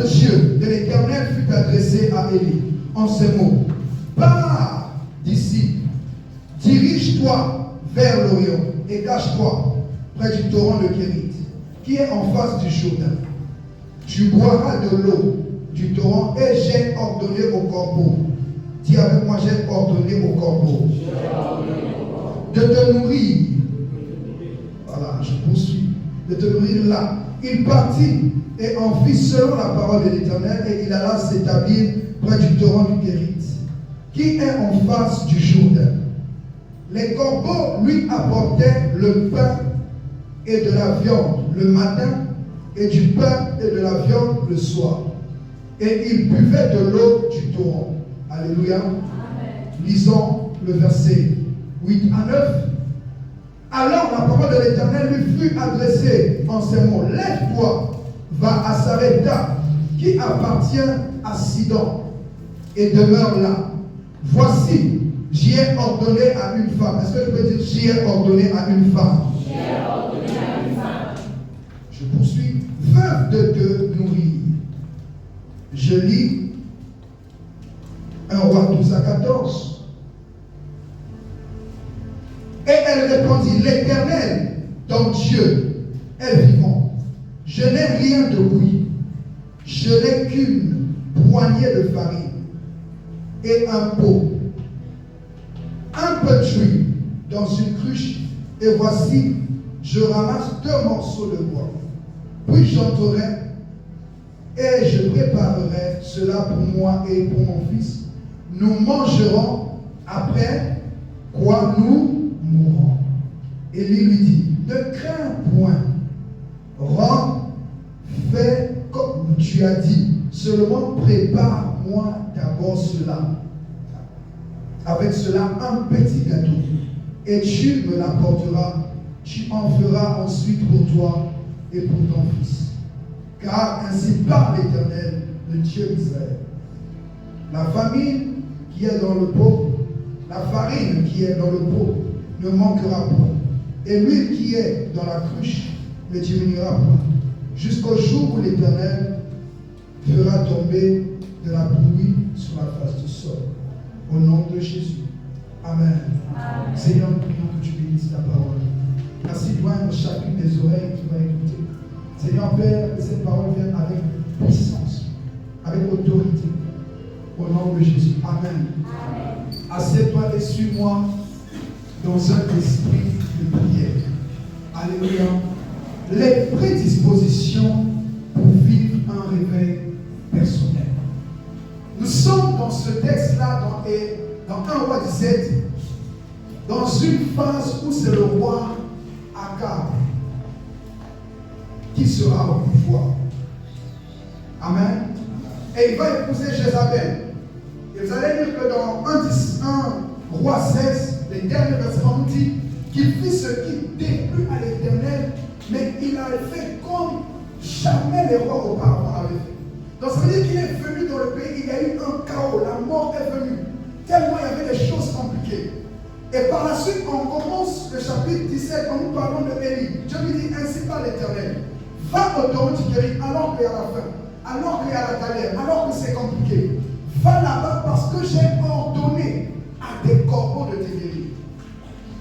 Dieu de l'Éternel fut adressé à Élie en ces mots. Pars d'ici, dirige-toi vers l'Orient et cache-toi près du torrent de Kérit, qui est en face du Jourdain. Tu boiras de l'eau du torrent et j'ai ordonné au corbeau. Dis avec moi, j'ai ordonné au corbeau de te nourrir. Voilà, je poursuis. De te nourrir là. Il partit et en fit selon la parole de l'Éternel et il alla s'établir près du torrent du Kérit, qui est en face du Jourdain. Les corbeaux lui apportaient le pain et de la viande le matin et du pain et de la viande le soir. Et il buvait de l'eau du torrent. Alléluia. Amen. Lisons le verset 8 à 9. Alors la parole de l'Éternel lui fut adressée en ces mots. Lève-toi, va à Sarepta, qui appartient à Sidon, et demeure là. Voici, j'y ai ordonné à une femme. Est-ce que je peux dire j'y ai ordonné à une femme? J'y ai ordonné à une femme. Je poursuis. Veuve de te nourrir. Je lis 1 Roi 12 à 14. Et elle répondit, l'Éternel, ton Dieu, est vivant. Je n'ai rien de bouilli. Je n'ai qu'une poignée de farine et un pot, un peu d'huile dans une cruche. Et voici, je ramasse 2 morceaux de bois. Puis j'entrerai et je préparerai cela pour moi et pour mon fils. Nous mangerons, après quoi nous mourrons. Élie lui dit, ne crains point, rentre, fais comme tu as dit, seulement prépare-moi d'abord cela. Avec cela, un petit gâteau, et tu me l'apporteras, tu en feras ensuite pour toi et pour ton fils. Car ainsi parle l'Éternel, le Dieu d'Israël. La famine qui est dans le pot, la farine qui est dans le pot ne manquera point, et l'huile qui est dans la cruche ne diminuera point, jusqu'au jour où l'Éternel fera tomber de la pluie sur la face du sol. Au nom de Jésus. Amen. Amen. Seigneur, nous prions que tu bénisses ta parole. Merci de joindre chacune des oreilles qui va écouter. Seigneur Père, que cette parole vienne avec puissance, avec autorité. Au nom de Jésus. Amen. Amen. Assieds-toi et suis-moi dans un esprit de prière. Alléluia. Les prédispositions pour vivre un réveil personnel. Nous sommes dans ce texte-là, dans 1 Roi 17, dans une phase où c'est le roi Akab qui sera au pouvoir. Amen. Et il va épouser Jézabel. Et vous allez lire que dans 1 Roi 16, les derniers versets, on nous dit qu'il fit ce qui déplut à l'Éternel, mais il a fait comme jamais les rois auparavant avaient fait. Donc ça veut dire qu'il est venu dans le pays, il y a eu un chaos, la mort est venue. Tellement il y avait des choses compliquées. Et par la suite, on commence le chapitre 17 en nous parlant de Élie. Dieu lui dit, ainsi par l'Éternel, va au torrent du Kérit alors qu'il y a la faim, alors qu'il y a la galère, alors que c'est compliqué. Va là-bas parce que j'ai ordonné à des corbeaux de te guérir,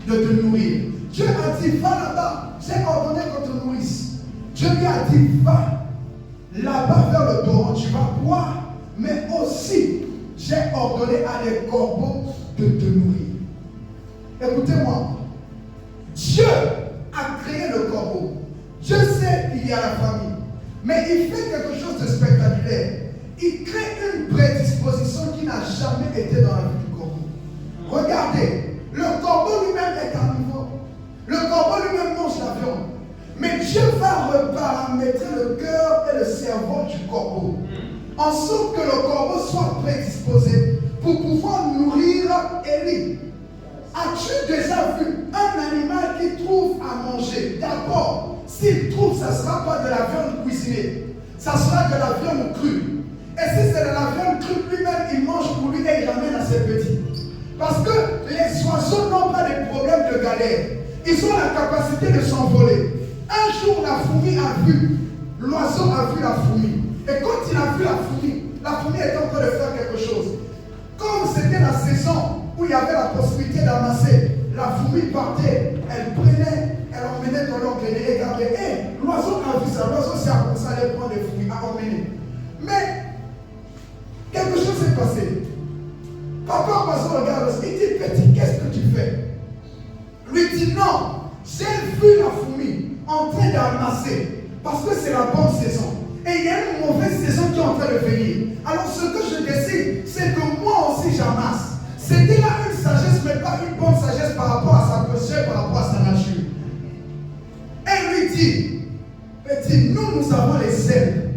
de te nourrir. Dieu a dit, va là-bas, j'ai ordonné qu'on te nourrisse. Dieu lui a dit, va là-bas vers le torrent, tu vas boire, mais aussi, j'ai ordonné à des corbeaux de te nourrir. Écoutez-moi, Dieu a créé le corbeau. Dieu sait qu'il y a la famille, mais il fait quelque chose de spectaculaire. Il crée une prédisposition qui n'a jamais été dans la vie du corbeau. Regardez, le corbeau lui-même est carnivore. Le corbeau lui-même mange la viande. Mais Dieu va reparamétrer le cœur et le cerveau du corbeau, en sorte que le corbeau soit prédisposé pour pouvoir nourrir Élie. As-tu déjà vu un animal qui trouve à manger? D'abord, s'il trouve, ça ne sera pas de la viande cuisinée, ça sera de la viande crue. Et si c'est de la viande crue, lui-même, il mange pour lui et il ramène à ses petits. Parce que les oiseaux n'ont pas de problème de galère. Ils ont la capacité de s'envoler. Un jour, la fourmi a vu, l'oiseau a vu la fourmi. Et quand il a vu la fourmi était en train de faire quelque chose. Comme c'était la saison où il y avait la possibilité d'amasser, la fourmi partait, elle prenait, elle emmenait dans l'organier et gardait. Et l'oiseau a vu ça, l'oiseau s'est commencé à aller prendre des fourmis, à emmener. Mais quelque chose s'est passé. Papa oiseau regarde, il dit, petit, qu'est-ce que tu fais? Lui dit, non, j'ai vu la fourmi en train d'amasser, parce que c'est la bonne saison. Et il y a une mauvaise saison qui est en train de venir. Alors ce que je décide, c'est que moi aussi j'amasse. C'était là une sagesse, mais pas une bonne sagesse par rapport à sa posture, par rapport à sa nature. Elle lui dit, petit, nous avons les ailes.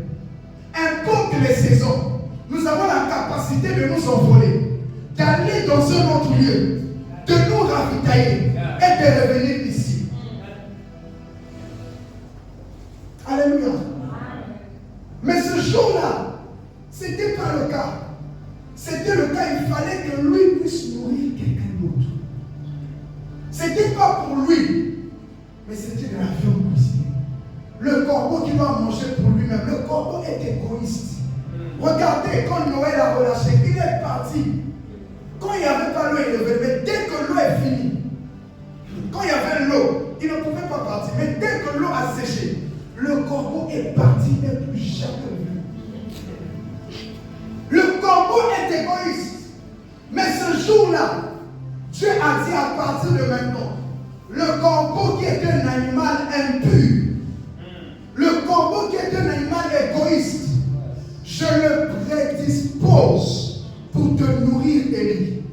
Importe les saisons, nous avons la capacité de nous envoler, d'aller dans un autre lieu, de nous ravitailler et de revenir ici. Alléluia. Mais ce jour-là, ce n'était pas le cas. C'était le cas, il fallait que lui puisse nourrir quelqu'un d'autre. Ce n'était pas pour lui, mais c'était de la viande cuisinée. Le corbeau qui doit manger pour lui-même, le corbeau est égoïste. Regardez, quand Noël a relâché, il est parti. Quand il n'y avait pas l'eau, il devait, mais dès que l'eau est finie, quand il y avait l'eau, il ne pouvait pas partir. Mais dès que l'eau a séché, le corbeau est parti, il n'est plus jamais revenu. Le corbeau est égoïste. Mais ce jour-là, Dieu a dit à partir de maintenant, le corbeau qui est un animal impur, le corbeau qui est un animal égoïste, je le prédispose pour te nourrir, Élie.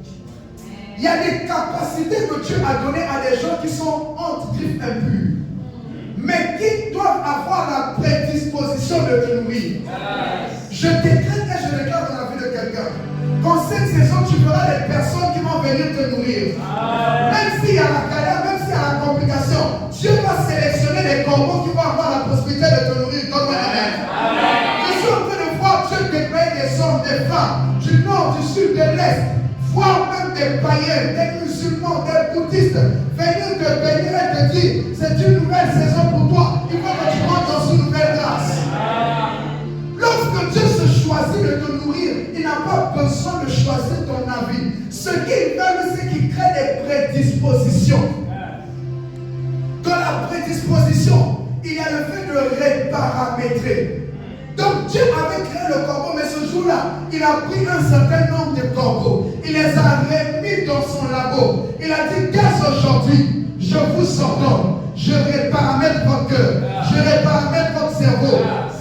Il y a des capacités que Dieu a données à des gens qui sont entre griffes impures, mais qui doivent avoir la prédisposition de te nourrir. Je décrète et je déclare dans la vie de quelqu'un qu'en cette saison, tu verras des personnes qui vont venir te nourrir. Même s'il y a la galère, même s'il y a la complication, Dieu va sélectionner les corbeaux qui vont avoir la possibilité de te nourrir. Donne-moi amen. Je suis en train de voir Dieu déployer des hommes, des femmes, du nord, du sud, de l'est, voire même des païens, des musulmans, des bouddhistes, venir te bénir et te dire, c'est une nouvelle saison pour toi, il faut que tu rentres dans une nouvelle grâce. Lorsque Dieu se choisit de te nourrir, il n'a pas besoin de choisir ton avis. Ce qu'il veut, c'est qu'il crée des prédispositions. Dans la prédisposition, il y a le fait de reparamétrer. Donc Dieu avait créé le corbeau, mais ce jour-là, il a pris un certain nombre de corbeaux. Il les a remis dans son labo. Il a dit, dès aujourd'hui, je vous ordonne, je reparamètre votre cœur, je reparamètre votre cerveau.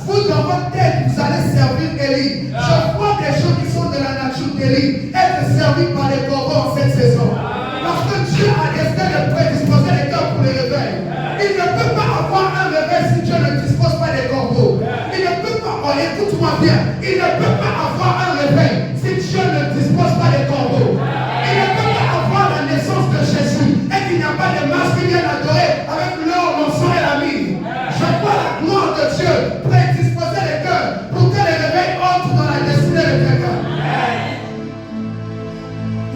Vous, dans votre tête, vous allez servir Élie. Je vois des gens qui sont de la nature d'Élie être servis par les corbeaux en cette saison. Parce que Dieu a décidé de prédisposer les cœurs pour le réveil. Il ne peut pas avoir un réveil si Dieu ne dispose pas des corbeaux. Il ne peut pas, oh, écoute-moi bien, il ne peut pas avoir un réveil si Dieu ne dispose pas des corbeaux. Il ne peut pas avoir la naissance de Jésus et qu'il n'y a pas de masques qui viennent adorer avec l'or, l'encens et la myrrhe. Je vois la gloire de Dieu prédisposer les cœurs pour que les réveils entrent dans la destinée de quelqu'un.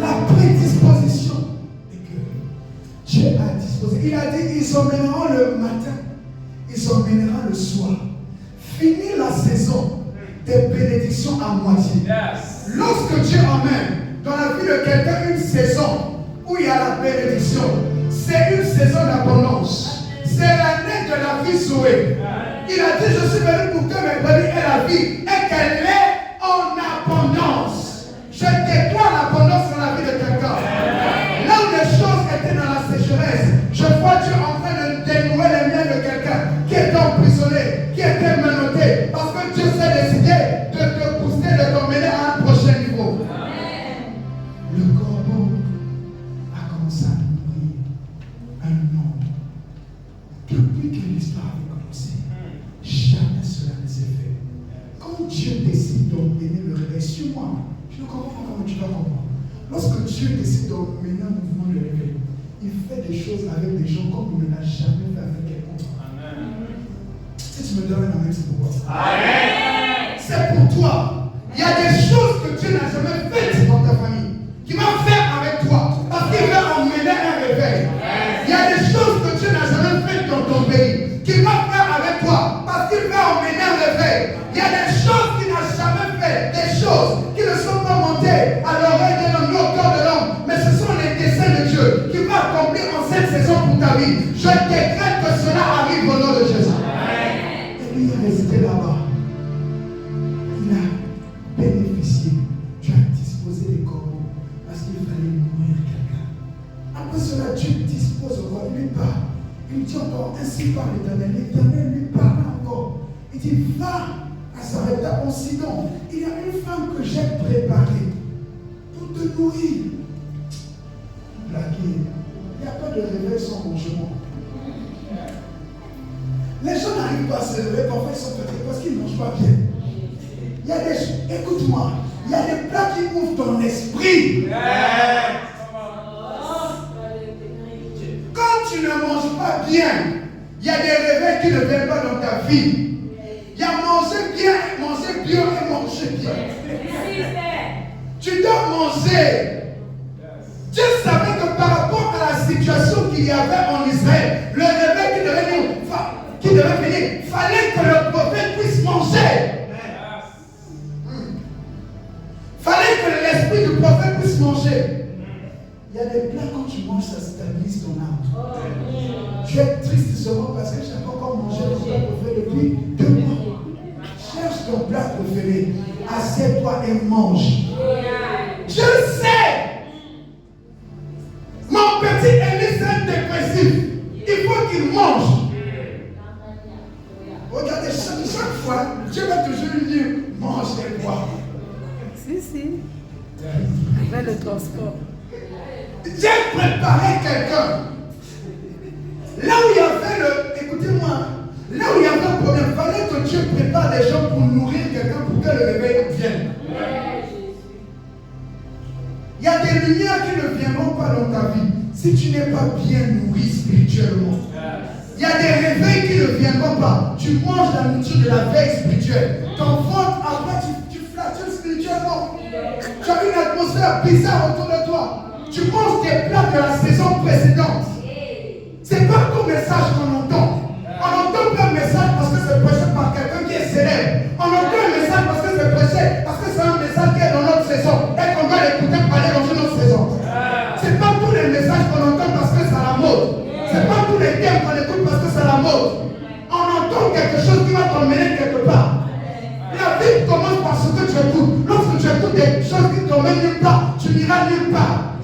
La prédisposition des cœurs. Dieu a disposé. Il a dit, ils emmèneront le matin, ils emmèneront le soir. Finir la saison des bénédictions à moitié. Lorsque Dieu emmène dans la vie de quelqu'un une saison où il y a la bénédiction, c'est une saison d'abondance. C'est l'année de la vie Zoé. Il a dit, je suis venu pour que mes brebis aient la vie et qu'elle est en abondance. Je déclare l'abondance dans la vie de quelqu'un. Là où les choses étaient dans la sécheresse, je vois Dieu en train de dénouer les miens de quelqu'un qui était emprisonné, qui était menotté, parce que Dieu s'est décidé de te pousser, de t'emmener à un prochain niveau. Le corbeau a commencé à nourrir un homme. Depuis que l'histoire avait commencé, jamais cela ne s'est fait. Quand Dieu décide d'emmener le réveil sur moi, je ne comprends pas comment tu vas comprendre. Lorsque Dieu décide d'emmener un mouvement de réveil, il fait des choses avec des gens comme il ne l'a jamais fait avec quelqu'un. Si tu me donnes un amen, c'est pour toi. Amen. C'est pour toi. Il y a des choses que Dieu n'a jamais faites dans ta famille, qui va faire avec toi, parce qu'il va emmener un réveil. Il y a des choses que Dieu n'a jamais faites dans ton pays, qu'il va faire avec toi, parce qu'il va emmener un réveil. Il y a des choses officier, tu as disposé les corbeaux parce qu'il fallait mourir quelqu'un. Après cela, Dieu dispose encore, il lui parle. Il dit encore, ainsi parle l'Éternel. L'Éternel lui parle encore. Il dit, va à Sarepta en Sidon. Il y a une femme que j'ai préparée pour te nourrir. Blaguer. Il n'y a pas de réveil sans mangement. Les gens n'arrivent pas à se réveiller, parfois ils sont fatigués parce qu'ils ne mangent pas bien. Il y a des, écoute-moi, il y a des plats qui ouvrent ton esprit. Quand tu ne manges pas bien, il y a des réveils qui ne viennent pas dans ta vie. Il y a manger bien, manger bio et manger bien. Tu dois manger. Dieu savait que par rapport à la situation qu'il y avait en Israël, le réveil qui devait venir, il fallait que le prophète puisse manger. Fallait que l'esprit du prophète puisse manger. Il y a des plats, quand tu manges, ça stabilise ton âme. Tu es triste seulement parce que je n'ai pas encore mangé ton plat préféré depuis 2 mois. Cherche ton plat préféré. Assieds-toi et mange. Je sais. Mon petit Élie, c'est un dépressif. Il faut qu'il mange. Regardez, chaque fois, Dieu va toujours lui dire, mange et bois. Si. Avec le transport. Dieu préparait quelqu'un. Là où il y avait le... Écoutez-moi. Là où il y avait un problème, il fallait que Dieu prépare les gens pour nourrir quelqu'un pour que le réveil vienne. Il y a des lumières qui ne viendront pas dans ta vie si tu n'es pas bien nourri spirituellement. Il y a des réveils qui ne viendront pas. Tu manges la nourriture de la veille spirituelle. Ton ventre, après, tu flatures spirituellement. Tu as une atmosphère bizarre autour de toi. Tu manges des plats de la saison précédente. Ce n'est pas ton message qu'on entend. On n'entend pas un message parce que c'est prêché par quelqu'un qui est célèbre. On entend un message parce que c'est prêché, parce que c'est un message qui est dans notre saison et qu'on va l'écouter parler dans une autre saison. Ce n'est pas tous les messages qu'on entend parce que c'est à la mode. Ce n'est pas tous les thèmes qu'on écoute parce que c'est à la mode. On entend quelque chose qui va t'emmener quelque part. La vie commence par ce que tu écoutes. Lorsque tu écoutes des choses qui t'emmènent nulle part, tu n'iras nulle part.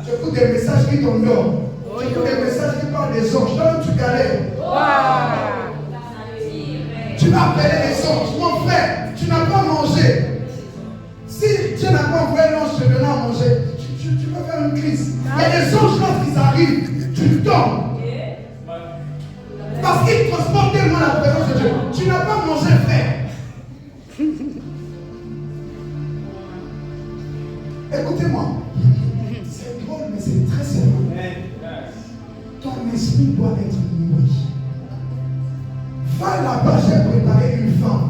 Tu écoutes des messages qui t'endorment. Tu écoutes des messages qui parlent des anges. Là où tu galères. Tu vas appeler les anges. Mon frère, tu n'as pas mangé. Si Dieu n'a pas envoyé l'ange te donner à manger, tu peux faire une crise. Il y a des anges lorsqu'ils arrivent, tu tombes. Parce qu'ils transportent tellement la présence de Dieu. Tu n'as pas mangé, frère. Écoutez-moi. C'est drôle, mais c'est très sérieux. Ton esprit doit être nourri. Va là-bas, j'ai préparé une femme.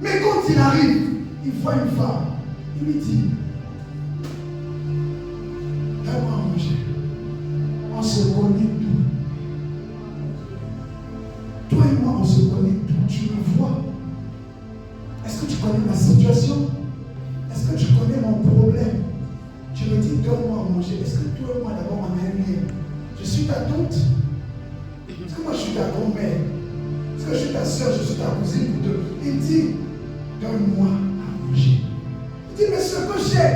Mais quand il arrive, il voit une femme. Il lui dit, donne-moi à manger. On se connaît tout. Toi et moi, on se connaît tout. Tu me vois. Est-ce que tu connais ma situation? Est-ce que tu connais mon problème? Tu me dis, donne-moi à manger. Est-ce que toi et moi, d'abord, on a un lien? Je suis ta tante? Est-ce que moi, je suis ta grand-mère? Est-ce que je suis ta soeur? Je suis ta cousine? Il dit, donne-moi à manger. Il dit, mais ce que j'ai,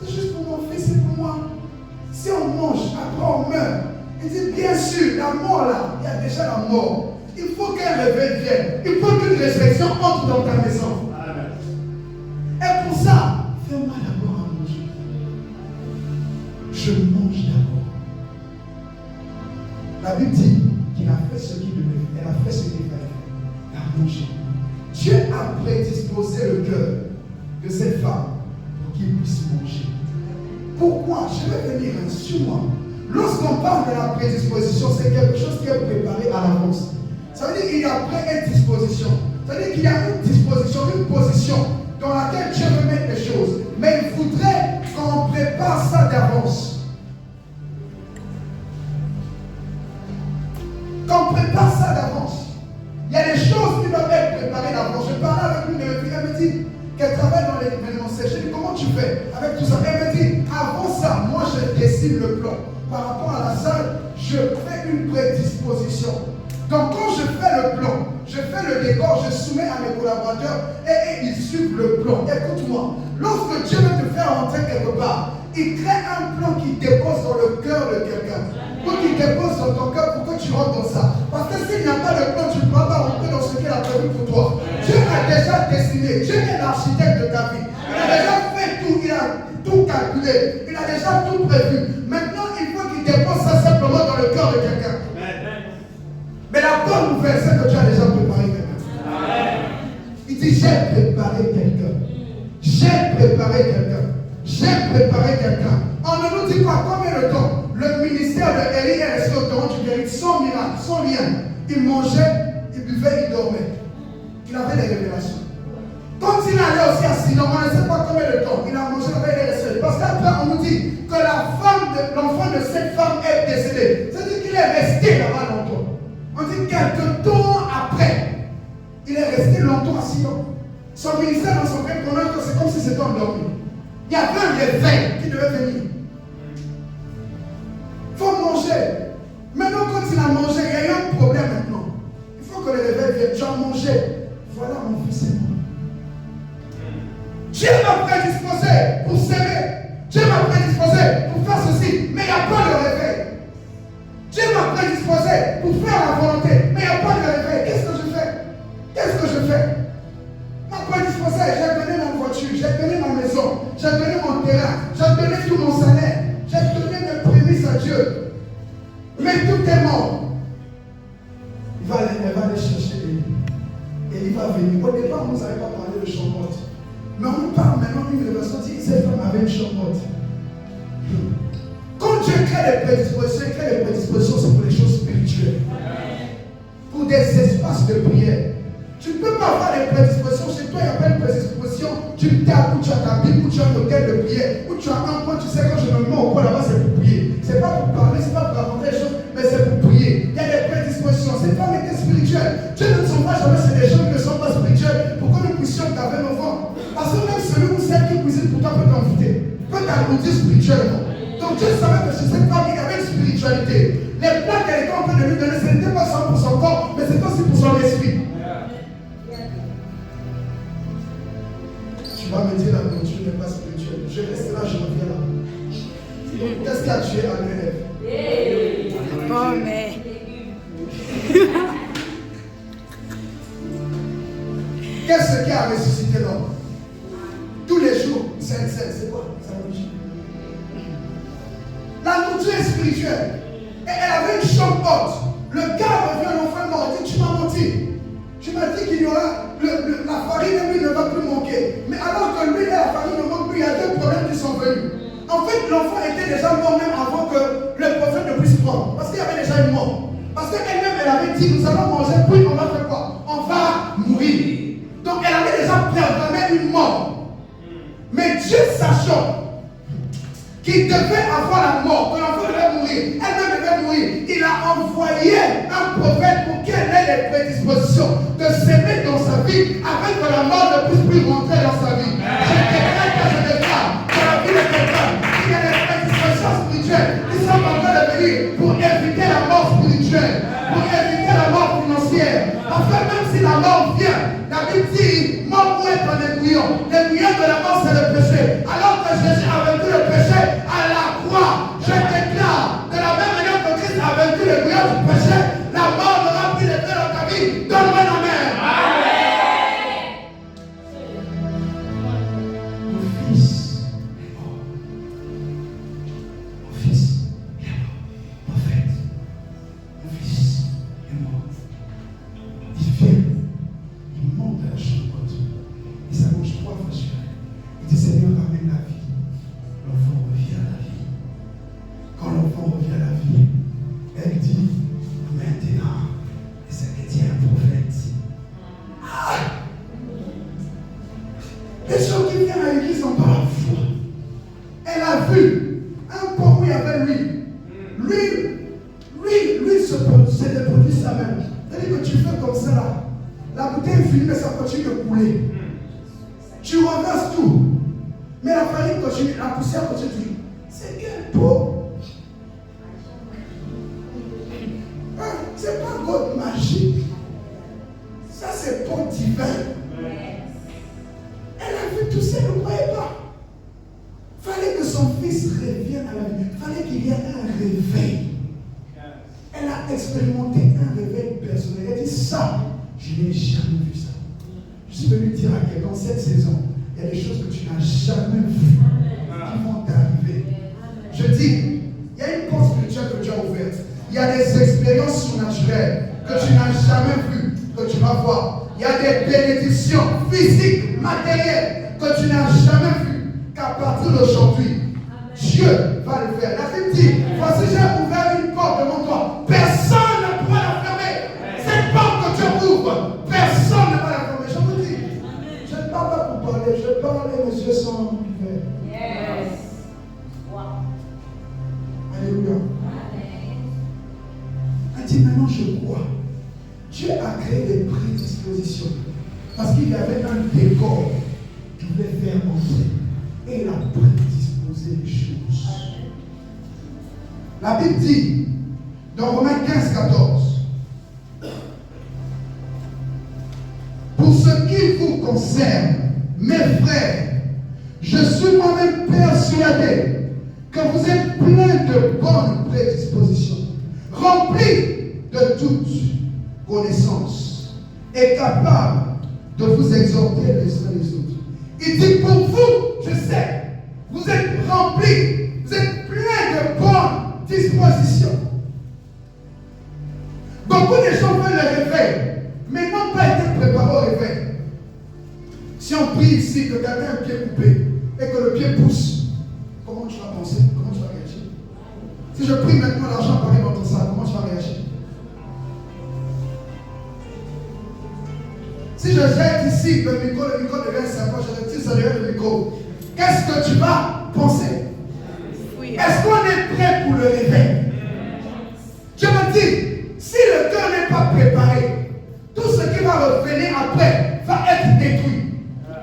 c'est juste pour mon fils et pour moi. Si on mange, après on meurt. Il dit, bien sûr, la mort là, il y a déjà la mort. Il faut qu'un réveil vienne. Il faut qu'une résurrection entre dans ta maison. Amen. Et pour ça, fais-moi d'abord à manger. Je mange d'abord. La Bible dit qu'il a fait ce qu'il devait faire. Elle a fait ce qu'il fallait faire. Elle a mangé. Dieu a prédisposé le cœur de cette femme pour qu'il puisse manger. Pourquoi? Je vais venir sur moi. Lorsqu'on parle de la prédisposition, c'est quelque chose qui est préparé à l'avance. Ça veut dire qu'il y a prédisposition. Ça veut dire qu'il y a une disposition, une position dans laquelle Dieu veut mettre les choses. Mais il faudrait qu'on prépare ça d'avance. Qu'on prépare ça d'avance. Il y a des choses qui doivent être préparées d'avance. Je parlais avec une de mes filles, elle me dit qu'elle travaille dans l'événementiel. Je dis, comment tu fais avec tout ça? Elle me dit, avant ça, moi je dessine le plan. Par rapport à la salle, je fais une prédisposition. Donc quand je fais le plan, je fais le décor, je soumets à mes collaborateurs et et ils suivent le plan. Écoute-moi, lorsque Dieu veut te faire entrer quelque part, il crée un plan qui dépose dans le cœur de quelqu'un. Pour qu'il dépose dans ton cœur pour que tu rentres dans ça. Parce que s'il n'y a pas de plan, tu ne peux pas rentrer dans ce qu'il a prévu pour toi. Dieu a déjà dessiné. Dieu est l'architecte de ta vie. Il a déjà fait tout. Il a tout calculé. Il a déjà tout prévu. Maintenant, il faut qu'il dépose ça simplement dans le cœur de quelqu'un. Mais la bonne nouvelle, c'est que tu as déjà préparé quelqu'un. Il dit, j'ai préparé quelqu'un. J'ai préparé quelqu'un. J'ai préparé quelqu'un. On ne nous dit pas combien de temps le ministère de Élie est resté au torrent du Guérit sans miracle, sans rien. Il mangeait, il buvait, il dormait. Il avait des révélations. Quand il allait aussi à Sidon, on ne sait pas combien de temps. Il a mangé, il est resté. Parce qu'après, on nous dit que l'enfant de cette femme est décédé. C'est-à-dire qu'il est resté là-bas longtemps. On dit quelques temps après, il est resté longtemps à Sidon. Son ministère dans son père, c'est comme si c'était endormi. Il y avait un réveil qui devait venir. Il faut manger. Maintenant, quand il a mangé, il y a eu un problème maintenant. Il faut que le réveil vienne. Tu as mangé. Voilà mon fils et moi. Dieu m'a prédisposé pour s'aimer. Dieu m'a prédisposé pour faire ceci. Mais il n'y a pas de réveil. Dieu m'a prédisposé pour faire la volonté. Mais il n'y a pas de réveil. Qu'est-ce que je fais? Qu'est-ce que je fais? M'a prédisposé. J'ai donné ma voiture. J'ai donné ma maison. J'ai donné mon terrain. J'ai donné tout mon salaire. J'ai donné mes prémices à Dieu. Mais tout est mort. Elle va aller chercher Élie. Et il va venir. Au départ, on ne nous avait pas parlé de chambotte. Mais on nous parle maintenant d'une révélation dit cette femme avait une chambotte. Quand Dieu crée les prédispositions, il crée les prédispositions, c'est pour les choses spirituelles. Pour des espaces de prière. Tu ne peux pas avoir des prédispositions chez toi, il n'y a pas une prédisposition du théâtre où tu as ta Bible, où tu as un hôtel de prière, où tu as un point, tu sais, quand je me mets au coin là-bas, c'est pour prier. C'est pas pour parler, c'est pas pour raconter les choses, mais c'est pour prier. Il y a des prédispositions. Cette femme était spirituelle. Dieu ne s'en va jamais, c'est des gens qui ne sont pas spirituels pour que nous puissions garder nos ventres. Parce que même celui ou celle qui cuisine pour toi peut t'inviter, peut t'agrandir spirituellement. Donc Dieu savait que chez cette femme, il y avait une spiritualité. Les plans qu'elle était en train de lui donner, ce n'était pas seulement pour son corps, mais c'était aussi pour son esprit. Tu vas me dire la nourriture n'est pas spirituelle. Je reste là, je reviens là. Qu'est-ce qui a tué à l'élève? Bon, mais. Qu'est-ce qui a ressuscité l'homme? Tous les jours, c'est quoi? La nourriture est spirituelle. Et elle avait une chambre haute. Le gars revient, l'enfant mort, il dit, tu m'as menti. Tu m'as dit qu'il y aura, la farine lui ne va plus manquer. Mais alors que lui et la farine ne manquent plus, il y a deux problèmes qui sont venus. En fait, l'enfant était déjà mort même avant que le prophète ne puisse prendre. Parce qu'il y avait déjà une mort. Parce qu'elle-même, elle avait dit, nous allons manger, puis on va faire quoi? On va mourir. Donc elle avait déjà programmé une mort. Mais Dieu sachant qu'il devait avoir la mort, que l'enfant devait mourir, elle-même devait mourir, il a envoyé un prophète pour qu'elle ait les prédispositions de s'aimer dans sa vie, afin que la mort ne puisse plus rentrer dans sa vie. C'est quelqu'un que je déclare dans la vie de quelqu'un qui a des prédispositions spirituelles qui sont en train de venir pour éviter la mort spirituelle, pour éviter la mort financière. Parce que même si la mort vient, la Bible dit, mort où est ton aiguillon? L'aiguillon de la mort, c'est le péché. Alors que Jésus a vaincu le péché à la croix, je déclare, de la même manière que Christ a vaincu l'aiguillon du péché, la mort n'aura plus d'effet dans ta vie. Donne-moi la main. Mon fils est mort. Mon fils est mort. Prophète, mon fils est mort. Il vient, il monte à la chambre haute. Il s'allonge 3 fois sur elle. Il dit, Seigneur, ramène la vie. L'enfant revient à la vie. Quand l'enfant revient à la vie, elle dit, maintenant, est-ce que tu es un prophète? Ah! Les gens qui viennent à l'église n'ont pas la foi. Elle a vu un pot où il y avait l'huile. L'huile se déproduit ça même. C'est-à-dire que tu fais comme ça là. La bouteille est finie, mais ça continue de couler. Tu renverses tout. Mais la farine continue, la poussière continue. C'est quel pot? C'est pas God magique. Ça, c'est pot divin. tout ça, ne croyait pas. Il fallait que son fils revienne à la vie. Il fallait qu'il y ait un réveil. Elle a expérimenté un réveil personnel. Elle a dit ça, je n'ai jamais vu ça. Je suis venu dire à quelqu'un, cette saison, il y a des choses que tu n'as jamais vues qui vont t'arriver. Je dis, il y a une porte spirituelle que tu as ouverte. Il y a des expériences surnaturelles que tu n'as jamais vues, que tu vas voir. Il y a des bénédictions physiques, matérielles que tu n'as jamais vues. Qu'à partir d'aujourd'hui, Dieu va le faire. La Bible dit, voici j'ai ouvert une porte devant toi. Personne ne pourra la fermer. Cette porte que tu ouvres, personne ne va la fermer. Je vous dis, je ne parle pas pour parler, je parle et mes yeux sont ouverts. Yes. Wow. Alléluia. Elle dit maintenant je crois. Dieu a créé des prédispositions. Parce qu'il y avait un décor qui voulait faire entrer. Et il a prédisposé les choses. La Bible dit, dans Romains 15, 14, pour ce qui vous concerne, mes frères, je suis moi-même persuadé que vous êtes pleins de bonnes prédispositions, remplis de toute connaissance et capables de vous exhorter les uns les autres. Il dit pour vous, je sais, vous êtes remplis, vous êtes pleins de bonnes dispositions. Beaucoup de gens veulent le réveil, mais n'ont pas été préparés au réveil. Si on prie ici que quelqu'un a un pied coupé et que le pied pousse, comment tu vas penser? Comment tu vas réagir? Si je prie maintenant l'argent apparaît dans ton sac, comment tu vas réagir? Si je jette ici le micro devient sympa, je retire ça derrière le micro. Qu'est-ce que tu vas penser? Oui. Est-ce qu'on est prêt pour le réveil? Je me dis, si le cœur n'est pas préparé, tout ce qui va revenir après va être détruit.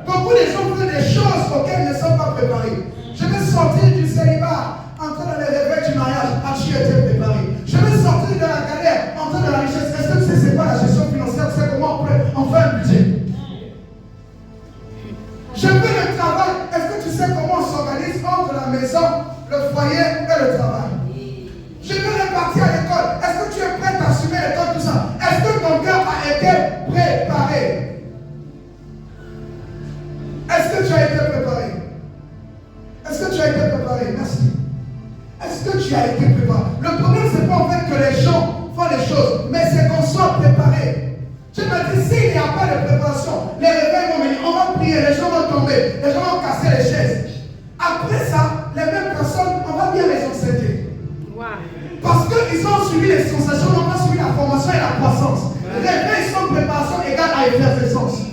Beaucoup de gens font des choses auxquelles ils ne sont pas préparés. Je vais sortir du célibat, entrer dans le réveil du mariage, as-tu été préparé? Je vais sortir de la galère, entrer dans la richesse. Est-ce que tu sais c'est quoi la gestion financière? Tu sais comment on fait un budget? Je veux le travail. Est-ce que tu sais comment on s'organise entre la maison, le foyer et le travail? Je veux repartir à l'école. Est-ce que tu es prêt à assumer l'école, tout ça? Est-ce que ton cœur a été préparé? Est-ce que tu as été préparé? Est-ce que tu as été préparé? Merci. Est-ce que tu as été préparé? Le problème, c'est pas en fait que les gens font des choses, mais c'est qu'on soit préparé. Je me dis, s'il n'y a pas de préparation, les réveils vont venir, on va prier, les gens vont tomber, les gens vont casser les chaises. Après ça, les mêmes personnes, on va bien les enseigner. Wow. Parce qu'ils ont suivi les sensations, on n'a pas suivi la formation et la croissance. Réveil sans préparation égale à effervescence.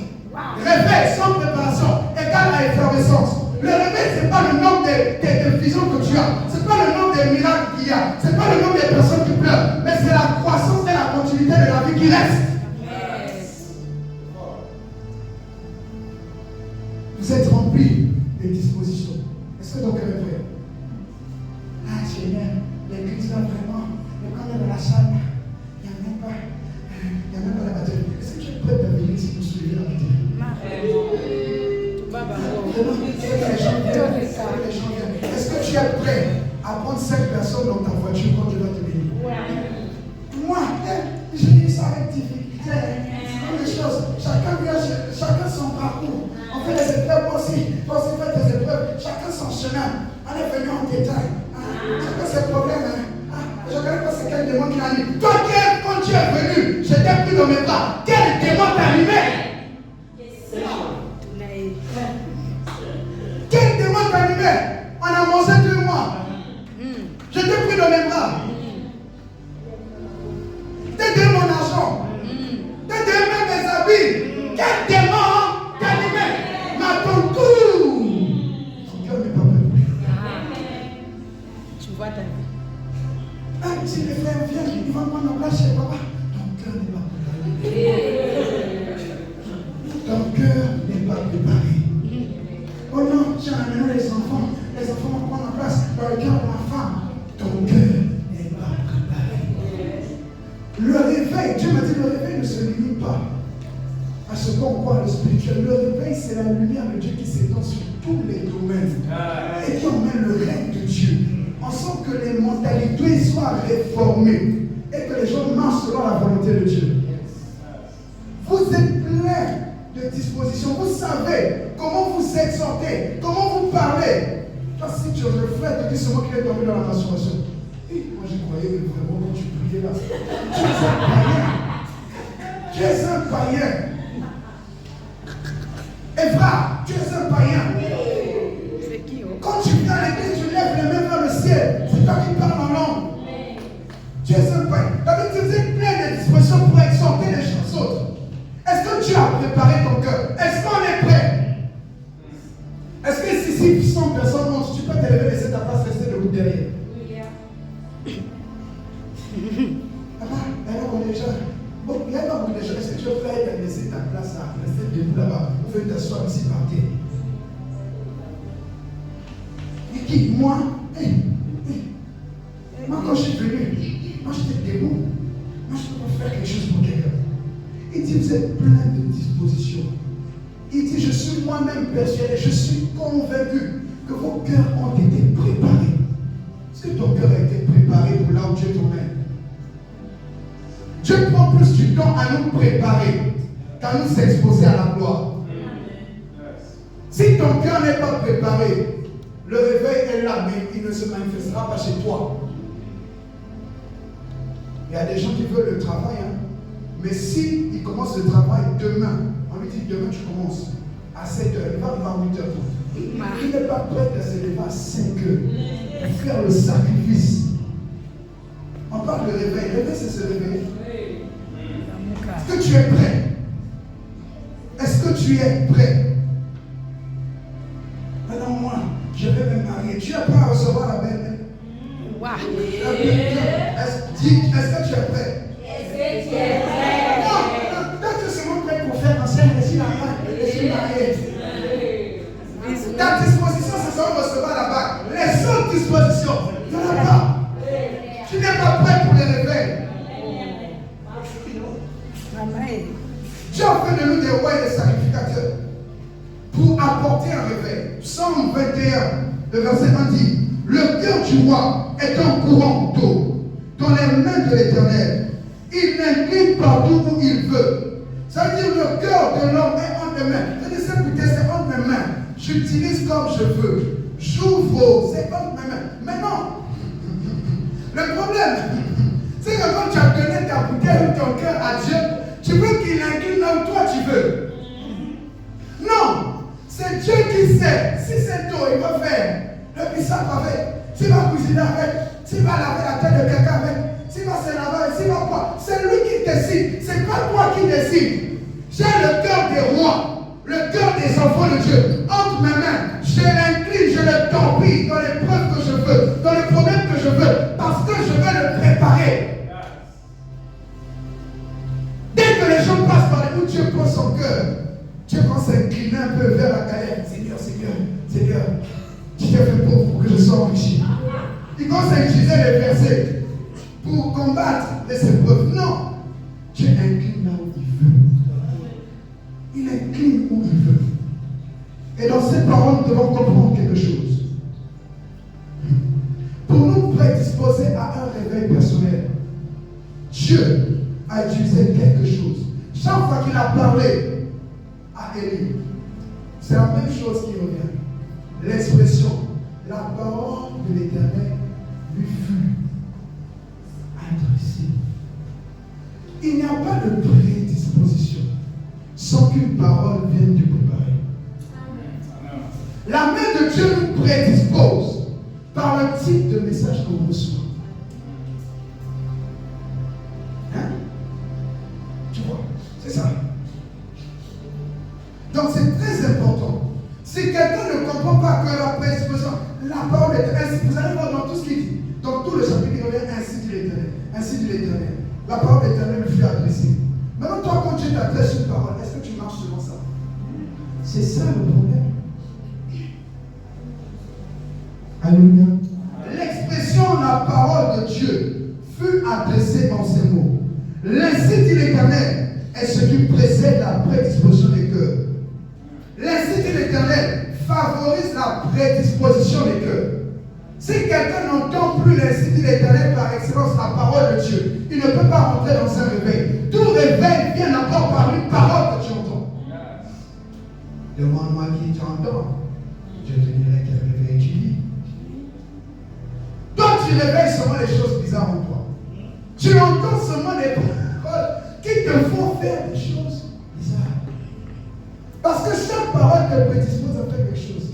Réveil sans préparation égale à effervescence. Le réveil, ce n'est pas le nombre de visions que tu as. Ce n'est pas le nombre de miracles qu'il y a. Ce n'est pas le nombre de personnes qui pleurent. Mais c'est la croissance et la continuité de la vie qui reste. Vous êtes remplis des dispositions. Est-ce que ton cœur est prêt? Ah Seigneur, l'église là vraiment, quand on est dans la salle, il n'y a même pas la batterie. Est-ce que tu es prêt à venir si vous soulevez la batterie? Est-ce que tu es prêt à prendre 5 personnes dans ta voiture quand tu vas te bénir? Moi, j'ai eu ça avec difficulté. C'est des choses. Chacun son parcours. On fait des épreuves aussi. Toi aussi fais des épreuves. Chacun son chemin. On est venu en détail. Chacun ses problèmes. Je ne connais pas c'est quel démon qui l'anime. Toi, quand tu es venu, je t'ai pris dans mes bras. Quel démon t'animait? Quel démon t'animait? On a mangé 2 mois. Je t'ai pris dans mes bras. T'as donné mon argent. T'as donné même mes habits. Quel démon t'animait? Ma ton cou. Ton cœur n'est pas prêt. Tu vois ta vie. Ah, si les frères viennent, ils vont prendre la place chez papa. Ton cœur n'est pas préparé. Ton cœur n'est pas préparé. Oh non, tu as amené les enfants. Les enfants vont prendre la place dans le cœur de ma femme. Ton cœur n'est pas préparé. Le réveil, Dieu m'a dit, le réveil ne se limite pas à ce qu'on croit le spirituel. Le réveil soleil, c'est la lumière de Dieu qui s'étend sur tous les domaines et qui emmène le règne de Dieu. En sorte que les mentalités soient réformées et que les gens marchent selon la volonté de Dieu. Vous êtes plein de dispositions. Vous savez comment vous exhortez, comment vous parlez. Toi, si tu reflètes, tu dis c'est moi qui est tombé dans la masturbation. Moi, je croyais que vraiment quand tu priais là, tu es un païen. Tu es un païen. Évra, tu es un païen. C'est qui? Quand tu viens à l'église, tu lèves les mains vers le ciel. C'est toi qui parles en langue. Tu es un païen. Tu vous êtes plein de dispositions pour exhorter les gens autres. Est-ce que Dieu a préparé ton cœur? Est-ce qu'on est prêt? Est-ce que si 100 personnes montent, tu peux te lever, laisser ta place, rester debout derrière? Alors on est déjà. Bon, il y a pas beaucoup de gens. Est-ce que tu veux faire laisser ta place là, rester debout là-bas, ou faire t'asseoir ici par terre? Et qui? Moi? Moi, quand je suis venu, moi j'étais debout. Moi je peux faire quelque chose pour quelqu'un. Il dit, vous êtes plein de dispositions. Il dit, je suis moi-même persuadé, je suis convaincu que vos cœurs ont été préparés. Est-ce que ton cœur a été préparé pour là où Dieu t'emmène? Dieu prend plus du temps à nous préparer qu'à nous exposer à la gloire. Si ton cœur n'est pas préparé, le réveil est là, mais il ne se manifestera pas chez toi. Il y a des gens qui veulent le travail, hein? Mais si il commence le travail demain, on lui dit demain tu commences à 7h, il va arriver à 8h. Il n'est pas prêt à se lever à 5h pour faire le sacrifice. On parle de réveil. Réveil, c'est se réveiller. Est-ce que tu es prêt? Est-ce que tu es prêt? Maintenant, moi, je vais me marier. Tu es prêt à recevoir la belle? Est-ce que tu es prêt? Non, toi tu es seulement prêt pour faire un seul récit et se marier. Ta disposition, c'est seulement recevoir la bague. Les autres dispositions, il n'y en a pas. Tu n'es pas prêt pour les réveils. Dieu a fait de nous des rois et des sacrificateurs pour apporter un réveil. Psaume 21, le verset 1 dit, le cœur du roi est un courant d'eau dans les mains de l'Éternel. Il l'incline partout où il veut. Ça veut dire le cœur de l'homme est entre mes mains. Je dis, c'est entre mes mains. J'utilise comme je veux. J'ouvre, c'est entre mes mains. Mais non. Le problème, c'est que quand tu as donné ta bouteille ou ton cœur à Dieu, tu veux qu'il incline là où toi tu veux. Non. C'est Dieu qui sait. Si c'est toi, il va faire le bissap avec. S'il va cuisiner avec. S'il va laver la tête de quelqu'un avec. S'il va se laver, s'il va quoi? C'est lui qui décide. C'est pas toi qui décide. J'ai le cœur des rois, le cœur des enfants de Dieu entre mes mains. Je l'incline, je le torpille dans les preuves que je veux, dans les problèmes que je veux, parce que je veux le préparer. Dès que les gens passent par les où Dieu prend son cœur, Dieu prend s'incliner un peu vers la galère. Seigneur, Seigneur, Seigneur, tu t'es fait pauvre pour que je sois enrichi. Il commence à utiliser les versets pour combattre les épreuves. Non. Dieu incline là où il veut. Il incline où il veut. Et dans ces paroles, nous devons comprendre quelque chose. Pour nous prédisposer à un réveil personnel, Dieu a utilisé quelque chose. Chaque fois qu'il a parlé à Élie, c'est la même chose qui revient. L'expression, la parole de l'Éternel lui fut adressée. Il n'y a pas de prédisposition sans qu'une parole vienne du préparer. La main de Dieu nous prédispose par le type de message qu'on reçoit. Hein? Tu vois, c'est ça. Donc c'est très important. Si quelqu'un ne comprend pas que la prédisposition, la parole est ainsi, vous allez voir dans tout ce qu'il dit, dans tout le chapitre, il revient ainsi dit l'Éternel. Ainsi dit l'Éternel. La parole de l'Éternel lui fut adressée. Maintenant, toi, quand Dieu t'adresse une parole, est-ce que tu marches selon ça? C'est ça le problème. Alléluia. L'expression la parole de Dieu fut adressée en ces mots. L'ainsi dit l'Éternel est ce qui précède la prédisposition des cœurs. l'Éternel favorise la prédisposition des cœurs. Si quelqu'un n'entend plus l'ainsi dit l'Éternel par excellence la parole de Dieu, il ne peut pas rentrer dans un réveil. Tout réveil vient d'abord par une parole que tu entends. Demande-moi qui tu entends. Je te dirai quel réveil tu vis. Toi, tu réveilles seulement les choses bizarres en toi. Tu entends seulement les paroles qui te font faire des choses bizarres. Parce que chaque parole te prédispose à faire quelque chose.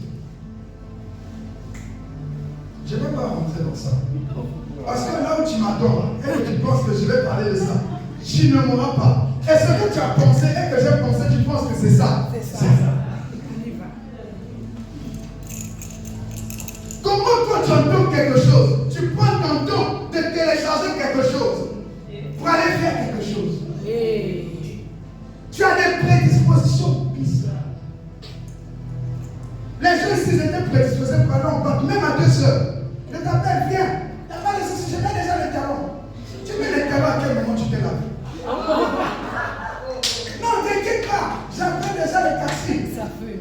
Je ne vais pas rentrer dans ça. Parce que là où tu m'attends, et que tu penses que je vais parler de ça, tu ne m'auras pas. Et ce que tu as pensé et que j'ai pensé, tu penses que c'est ça. C'est ça. Comment toi tu entends quelque chose, tu prends ton temps de télécharger quelque chose pour aller faire quelque chose. Tu as des prédispositions bizarres. Les gens ici étaient prédisposés pour aller en banque, même à 2 heures. Je t'appelle, viens. Tu n'as pas de soucis, je mets déjà les talons. Tu mets les talons à quel moment tu t'es lavé? Non, t'inquiète pas, j'appelle déjà le taxi. Ça fait.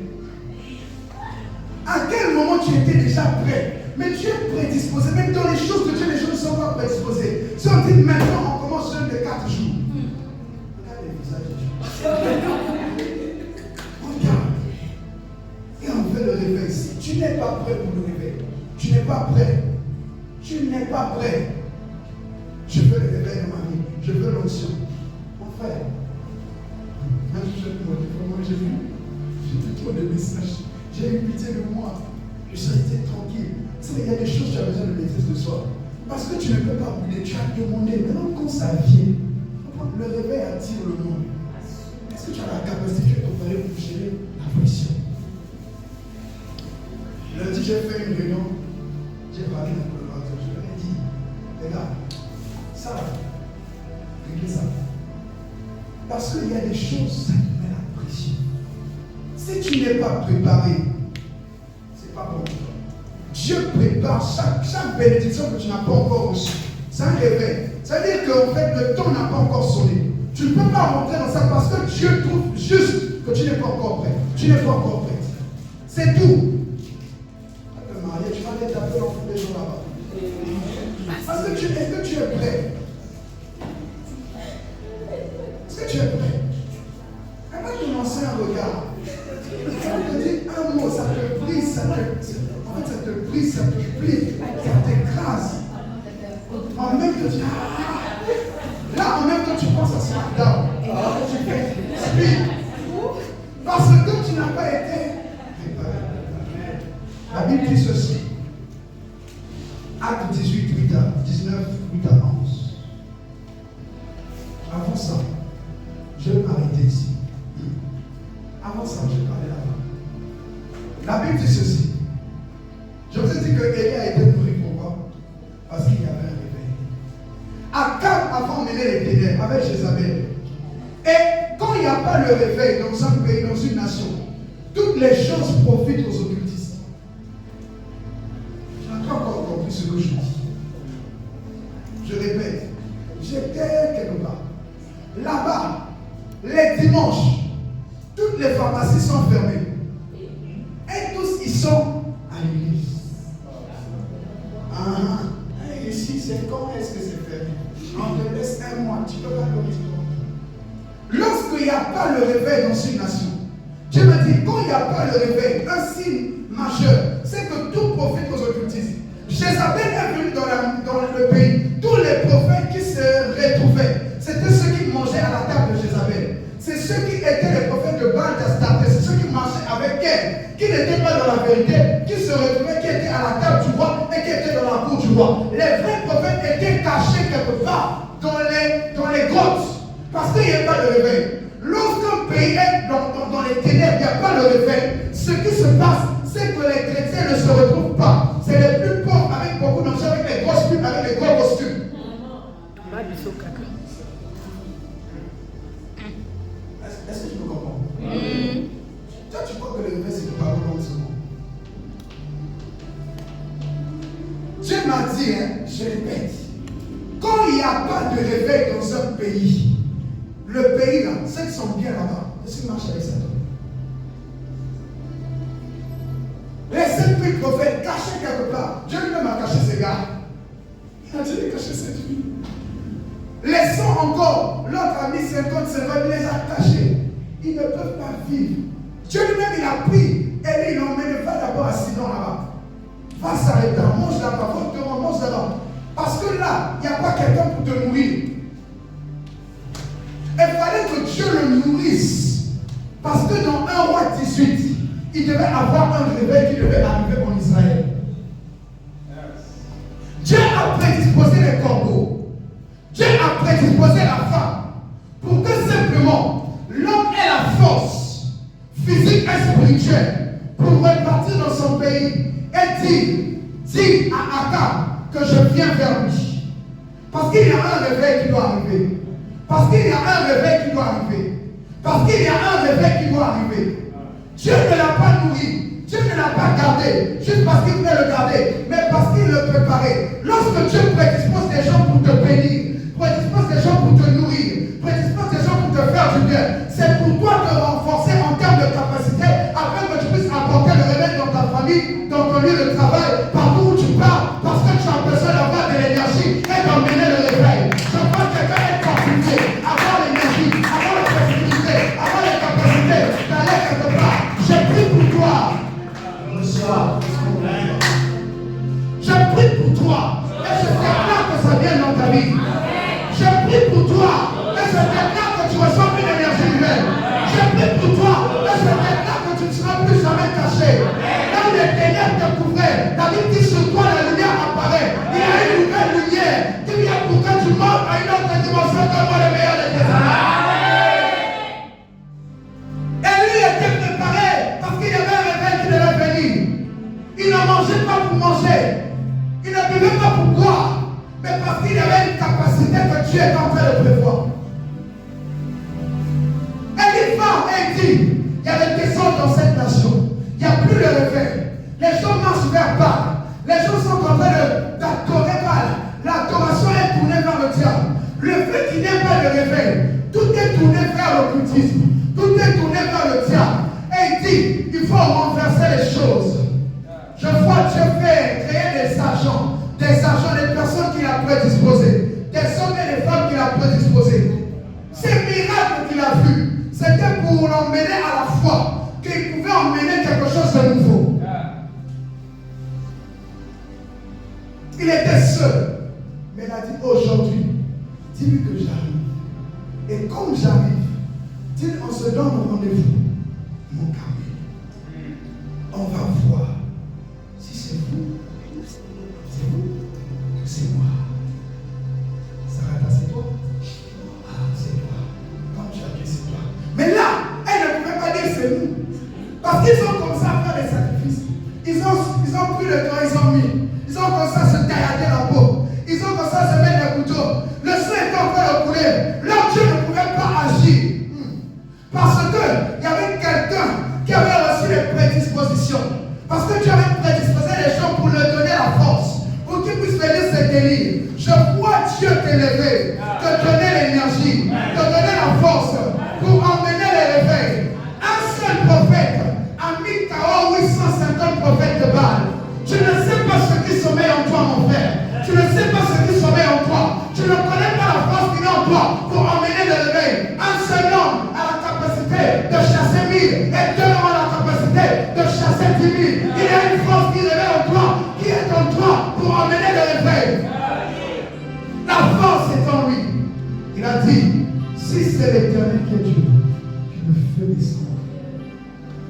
À quel moment tu étais déjà prêt? Mais tu es prédisposé, même dans les choses de Dieu, les gens ne sont pas prédisposés. Si on dit maintenant, on commence jeûne de 4 jours. Regarde les visages de Dieu. Regarde. Et on veut le réveil. Si tu n'es pas prêt pour le réveil, tu n'es pas prêt. Tu n'es pas prêt. Je veux le réveil dans ma vie. Je veux l'onction. Mon frère, moi j'ai vu. J'ai vu trop de messages. J'ai eu pitié de moi. Je suis resté tranquille. Il y a des choses que tu as besoin de maîtrise de soi. Parce que tu ne peux pas brûler. Tu as demandé. Maintenant, quand ça vient, le réveil attire le monde. Est-ce que tu as la capacité de préparer pour gérer la pression? Lundi, j'ai fait une réunion. J'ai parlé d'un collaborateur. Je leur ai dit, les gars, ça, réglez ça. Parce qu'il y a des choses, ça te met la pression. Si tu n'es pas préparé, c'est pas bon pour toi. Dieu prépare chaque bénédiction que tu n'as pas encore reçue. C'est un réveil. Ça veut dire qu'en fait, le temps n'a pas encore sonné. Tu ne peux pas rentrer dans ça parce que Dieu trouve juste que tu n'es pas encore prêt. Tu n'es pas encore prêt. C'est tout. Le marié, tu vas aller taper dans tous les jours là-bas. Parce que est-ce que tu es prêt? Est-ce que tu es prêt? Elle va te lancer un regard. Elle te dit un mot, ça te brise, ça te brise, ça te plie, ça t'écrase. En même temps, là, en même temps, tu penses à ce down. Alors que tu fais speed. Parce que tu n'as pas été préparé. La Bible dit ceci. Acte 18, 8 à 19, 8 à 11. Avant ça, je vais m'arrêter ici. Avant ça, je vais parler là-bas. La Bible dit ceci. Je vous ai dit que Élie a été nourri. Pourquoi? Parce qu'il y avait un réveil. Akab a emmené les ténèbres avec Jézabel. Et quand il n'y a pas le réveil dans un pays, dans une nation, toutes les choses profitent aux occultistes. Tu n'as pas encore compris ce que je dis. Je répète, j'étais quelque part. Là-bas, les dimanches, toutes les pharmacies sont fermées. Et tous ils sont à l'église. Ici, c'est quand est-ce que c'est fermé? On te laisse un mois, tu peux pas le rester. Lorsqu'il n'y a pas le réveil dans une nation, Dieu me dit, quand il n'y a pas le réveil, un signe majeur, c'est que tout profite aux occultistes. Jézabel est venu dans le pays. Tous les prophètes qui se retrouvaient, c'était ceux qui mangeaient à la table de Jézabel. C'est ceux qui étaient les prophètes de Baal d'Astarté. C'est ceux qui marchaient avec elle, qui n'étaient pas dans la vérité, qui se retrouvaient, qui étaient à la table du roi et qui étaient dans la cour du roi. Les vrais prophètes étaient cachés quelque part dans les grottes. Parce qu'il n'y a pas de réveil. Lorsqu'un pays est dans les ténèbres, il n'y a pas de réveil. Ce qui se passe, c'est que les chrétiens ne se retrouvent pas. C'est les plus pauvres avec beaucoup d'argent, avec les grosses pubs, avec les gros costumes. Est-ce que tu me comprends? Toi, tu crois que le réveil, c'est une parole en ce moment. Dieu m'a dit, je répète, quand il n'y a pas de réveil dans un pays, le pays là, ceux qui sont bien là-bas, est-ce qu'ils marchent avec ça? puis le prophète caché quelque part. Dieu lui-même a caché ses gars. Il a dit de cacher cette vie. Laissons encore l'autre a mis 50, il les a cachés. Ils ne peuvent pas vivre. Dieu lui-même, il a pris. Et lui, il l'a emmené. Va d'abord à Sidon là-bas. Va s'arrêter, mange là-bas, mange là-bas. Parce que là, il n'y a pas quelqu'un pour te nourrir. Il fallait que Dieu le nourrisse. Parce que dans 1 roi 18, il devait avoir un réveil qui devait arriver en Israël. Dieu a prédisposé les corbeaux. Dieu a prédisposé la femme. Pour que simplement l'homme ait la force physique et spirituelle pour repartir dans son pays et dire à Akab que je viens vers lui. Parce qu'il y a un réveil qui doit arriver. Parce qu'il y a un réveil qui doit arriver. Parce qu'il y a un réveil qui doit arriver. Dieu ne l'a pas nourri. Dieu ne l'a pas gardé. Juste parce qu'il voulait le garder. Mais parce qu'il le préparait. Lorsque Dieu prédispose des gens pour te bénir, prédispose des gens pour te nourrir, prédispose des gens pour te faire du bien, c'est pour toi te renforcer en termes de capacité afin que tu puisses apporter le réveil dans ta famille, dans ton lieu de travail, partout où tu pars, parce que tu as besoin d'avoir de l'énergie et d'emmener le réveil. Je vois quelqu'un être propulsé, avoir l'énergie, avoir la possibilité, avoir les capacités d'aller quelque part. Je prie pour toi. Je prie pour toi. Et je déclare que ça vient dans ta vie. Je prie pour toi. Et je déclare que tu reçois une énergie nouvelle. Je prie pour toi. Et je déclare que tu ne seras plus jamais caché. Là où les ténèbres te couvraient, David dit sur toi la lumière apparaît. Il y a une nouvelle lumière qui vient pour que tu montes à une autre dimension comme le meilleur des ténèbres. Et lui était préparé parce qu'il y avait un réveil qui devait venir. Il ne mangeait pas pour manger. Il ne buvait pas pour boire. Mais parce qu'il y avait une capacité que Dieu est en train de prévoir. Et il va et dit, il y a des désordres dans cette nation. Il n'y a plus de réveil. Les gens marchent vers Baal. Les gens sont en train d'adorer Baal. L'adoration est tournée vers le diable. Le fait qu'il n'y ait pas de réveil, tout est tourné vers l'occultisme. Tout est tourné vers le diable. Et il dit, il faut renverser les choses. Je vois Dieu faire créer des agents, des personnes qu'il a prédisposées, des hommes et des femmes qu'il a prédisposées. Ces miracles qu'il a vus, c'était pour l'emmener à la foi, qu'il pouvait emmener quelque chose de nouveau. Il était seul, mais il a dit aujourd'hui, dis-lui que j'arrive. Et comme j'arrive, dis-lui, on se donne un rendez-vous, mon camion. On va voir. C'est vous, c'est moi. Sarah, c'est toi? Ah, c'est toi. Quand tu as dit c'est toi. Mais là, elle ne pouvait pas dire c'est nous. Parce qu'ils ont commencé à faire des sacrifices. Ils ont pris le temps, ils ont mis. Ils ont commencé à se taillader la peau. Ils ont commencé à se mettre des couteaux. Le sang était en train de couler. Leur Dieu ne pouvait pas agir. Parce qu'il y avait quelqu'un qui avait reçu les prédispositions. Parce que tu avais prédisposé les gens pour leur donner la force, pour qu'ils puissent venir se guérir. Je vois Dieu t'élever, te donner l'énergie, te donner la force pour emmener les réveils. Un seul prophète a mis KO 850 prophètes de Baal. Tu ne sais pas ce qui sommeille en toi, mon frère. Tu ne sais pas ce qui sommeille en toi. Tu ne connais pas la force qu'il y a en toi pour emmener le réveil. Un seul homme a la capacité de chasser 1000 et deux hommes ont la capacité de chasser 10 000. Il y a une force qui réveille en toi, qui est en toi pour emmener le réveil. La force est en lui. Il a dit, si c'est l'Éternel qui est Dieu, que le feu descend.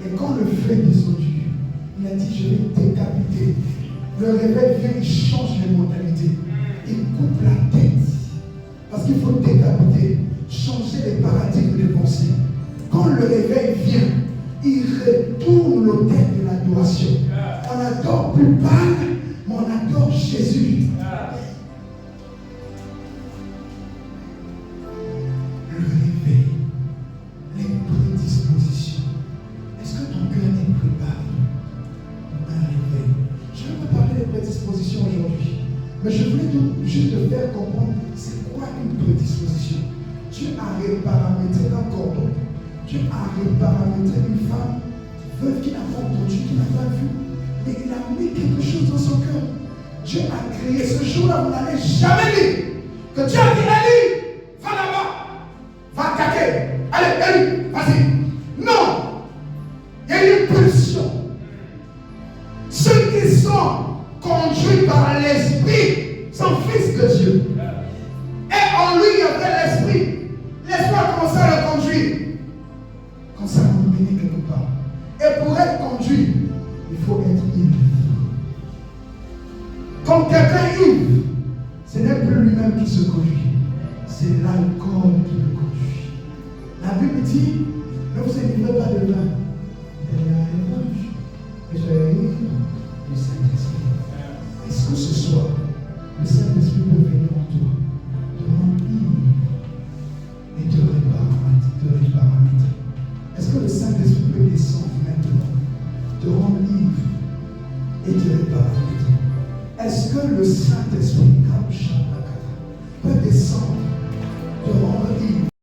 Et quand le feu est descendu, il a dit, je vais décapiter. Le réveil vient, il change les modalités. Il coupe la tête. Parce qu'il faut décapiter, changer les paradigmes de pensée. Quand le réveil vient, il retourne l'autel de l'adoration. On n'adore plus Baal, mais on adore Jésus. Le réveil, les prédispositions. Est-ce que ton cœur est préparé pour un réveil? Je ne vais pas parler des prédispositions aujourd'hui, mais je voulais juste te faire comprendre c'est quoi une prédisposition. Dieu a reparamétré un cordon. Dieu a reparamétré une femme veuve qui n'a pas entendu, qui n'a pas vu. Mais il a mis quelque chose dans son cœur. Dieu a créé ce jour-là, vous n'allez jamais dire que Dieu a dit, Élie, va là-bas, va attaquer. Allez, Élie, vas-y. Non, il y a une pulsion. Ceux qui sont conduits par l'Esprit sont fils de Dieu. Et en lui, il y avait l'Esprit. L'Esprit a commencé à le conduire. Comme ça, on mener quelque part. Et pour être conduit, il faut être ivre. Comme quelqu'un ivre, ce n'est plus lui-même qui se conduit. C'est l'alcool qui le conduit. La Bible dit, ne vous enivrez pas de vin. Et soyez ivre du Saint-Esprit. Est-ce que ce soir, le Saint-Esprit peut venir en toi, te rendre ivre et te réparer? Est-ce que le Saint-Esprit peut descendre maintenant, te rendre ivre et te réparer? Est-ce que le Saint-Esprit peut descendre